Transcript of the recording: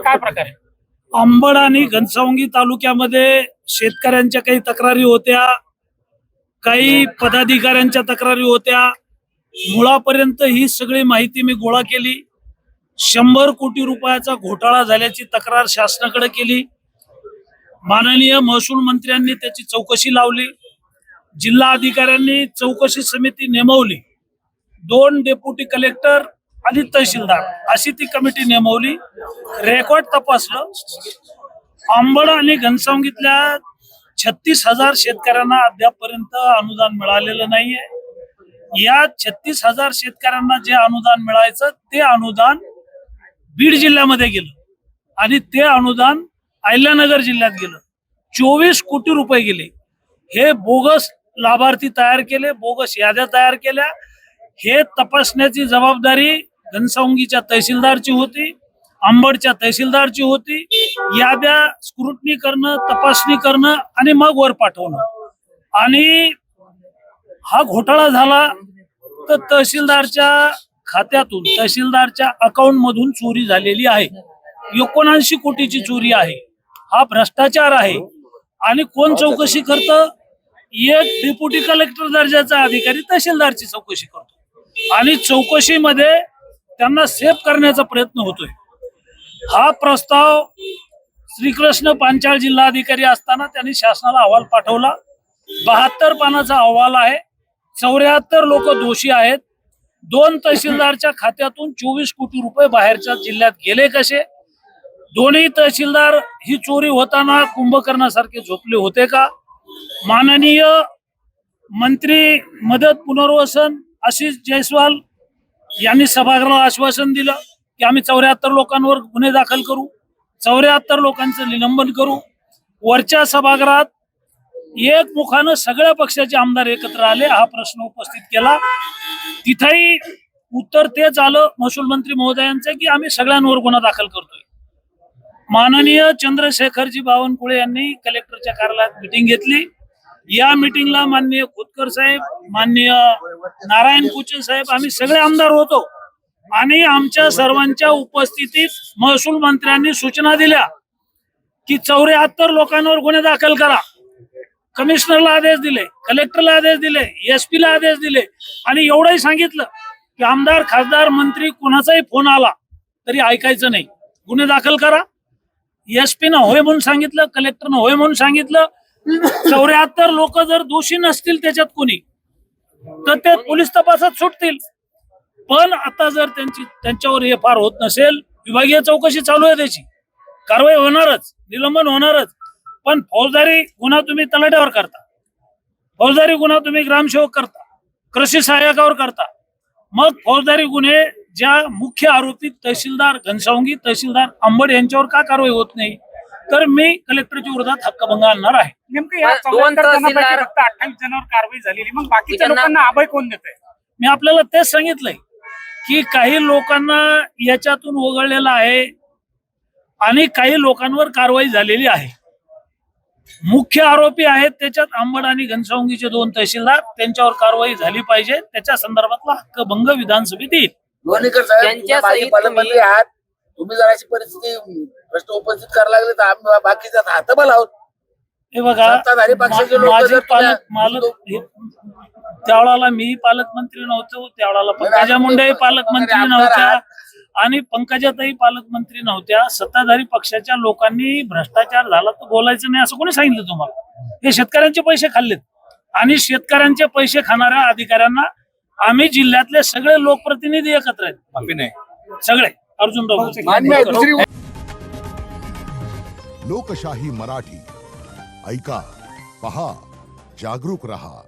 काय प्रकार आहे? अंबड आणि घनसावंगी तालुक्यामध्ये शेतकऱ्यांच्या काही तक्रारी होत्या, काही पदाधिकाऱ्यांच्या तक्रारी होत्या. मुळापर्यंत ही सगळी माहिती मी गोळा केली. 100 कोटी रुपयाचा घोटाळा झाल्याची तक्रार शासनाकडे केली. माननीय महसूल मंत्र्यांनी त्याची चौकशी लावली. जिल्हा अधिकाऱ्यांनी चौकशी समिती नेमवली. 2 डेप्युटी कलेक्टर आणि तहसीलदार अशी ती कमिटी नेमवली. रेकॉर्ड तपासलं. अंबड आणि घनसावंगीतल्या 36,000 शेतकऱ्यांना अद्यापपर्यंत अनुदान मिळालेलं नाहीये. या 36,000 शेतकऱ्यांना जे अनुदान मिळायचं ते अनुदान बीड जिल्ह्यामध्ये गेलं आणि ते अनुदान अहिल्यानगर जिल्ह्यात गेलं. 24 कोटी रुपये गेले. हे बोगस लाभार्थी तयार केले, बोगस याद्या तयार केल्या. हे तपासण्याची जबाबदारी घनसावंगीच्या तहसीलदारची होती, अंबडच्या तहसीलदारची होती. याद्या स्क्रुटनी करणं, तपासणी करणं आणि मग वर पाठवणं. आणि हा घोटाळा झाला तर तहसीलदारच्या खात्यातून, तहसीलदारच्या अकाउंट मधून चोरी झालेली आहे. 79 कोटीची चोरी आहे. हा भ्रष्टाचार आहे. आणि कोण चौकशी करतं? एक डेप्युटी कलेक्टर दर्जाचा अधिकारी तहसीलदारची चौकशी करतो आणि चौकशीमध्ये त्यांना सेफ करण्याचा प्रयत्न होतोय. हा प्रस्ताव श्रीकृष्ण पांचाळ जिल्हाधिकारी असताना त्यांनी शासनाला अहवाल पाठवला. 72 पानाचा अहवाल आहे. 74 लोक दोषी आहेत. 2 तहसीलदारच्या खात्यातून 24 कोटी रुपये बाहेरच्या जिल्ह्यात गेले कसे? दोन्ही तहसीलदार ही चोरी होताना कुंभकर्णासारखे झोपले होते का? माननीय मंत्री मदत पुनर्वसन आशिष जयस्वाल यांनी सभागृहाला आश्वासन दिलं की आम्ही 74 लोकांवर गुन्हे दाखल करू, 74 लोकांचं निलंबन करू. वरच्या सभागृहात एकमुखानं सगळ्या पक्षाचे आमदार एकत्र आले, हा प्रश्न उपस्थित केला. तिथेही उत्तर तेच आलं महसूल मंत्री महोदयांचं की आम्ही सगळ्यांवर गुन्हा दाखल करतोय. माननीय चंद्रशेखरजी बावनकुळे यांनी कलेक्टरच्या कार्यालयात मिटिंग घेतली. या मिटिंगला माननीय खोतकर साहेब, माननीय नारायण कुचे साहेब, आम्ही सगळे आमदार होतो. आणि आमच्या सर्वांच्या उपस्थितीत महसूल मंत्र्यांनी सूचना दिल्या की 74 लोकांवर गुन्हे दाखल करा. कमिशनरला आदेश दिले, कलेक्टरला आदेश दिले, SP ला आदेश दिले. आणि एवढंही सांगितलं की आमदार, खासदार, मंत्री कोणाचाही फोन आला तरी ऐकायचं नाही, गुन्हे दाखल करा. SP न होय म्हणून सांगितलं, कलेक्टरनं होय म्हणून सांगितलं. 74 लोक जर दोषी नसतील त्याच्यात कोणी तर ते पोलीस तपासात सुटतील. पण आता जर त्यांच्यावर FR होत नसेल, विभागीय चौकशी चालू आहे, त्याची कारवाई होणारच, निलंबन होणारच. पण फौजदारी गुन्हा तुम्ही तलाट्यावर करता, फौजदारी गुन्हा तुम्ही ग्रामसेवक करता, कृषी सहाय्यकावर करता. मग फौजदारी गुन्हे ज्या मुख्य आरोपी तहसीलदार घनसावंगी, तहसीलदार अंबड यांच्यावर का कारवाई होत नाही? तर मी कलेक्टरच्या विरोधात हक्कभंग आणणार आहे. नेमकं या 74 जणांपैकी फक्त 28 जणांवर कारवाई झालेली, मग बाकीच्या लोकांना अभय कोण देतंय? मी आपल्याला तेच सांगितलंय की काही लोकांना याच्यातून वगळलेलं आहे आणि काही लोकांवर कारवाई झालेली आहे. मुख्य आरोपी आहेत त्याच्यात अंबड आणि घनसावंगीचे 2 तहसीलदार, त्यांच्यावर कारवाई झाली पाहिजे. त्याच्या संदर्भातला हक्कभंग विधानसभेत येईल. पालकमंत्री आहात, तुम्ही जर अशी परिस्थिती प्रश्न उपस्थित करायला लागले तर आम्ही बाकीचा हातबल आहोत. हे बघा, सत्ताधारी पक्षाचे लोक माझे जर त्यावेळेला मी पालकमंत्री नव्हतो, त्यावेळेला पंकजा मुंडे पालकमंत्री नव्हत्या आणि पंकजाताई पालकमंत्री नव्हत्या. सत्ताधारी पक्षाच्या लोकांनी भ्रष्टाचार झाला तर बोलायचं नाही असं कोणी सांगितलं तुम्हाला? हे शेतकऱ्यांचे पैसे खाल्लेत आणि शेतकऱ्यांचे पैसे खाणाऱ्या अधिकाऱ्यांना आम्ही जिल्ह्यातले सगळे लोकप्रतिनिधी एकत्र आहेत, सगळे. अर्जुनराव लोकशाही मराठी ऐका, पहा, जागरूक रहा.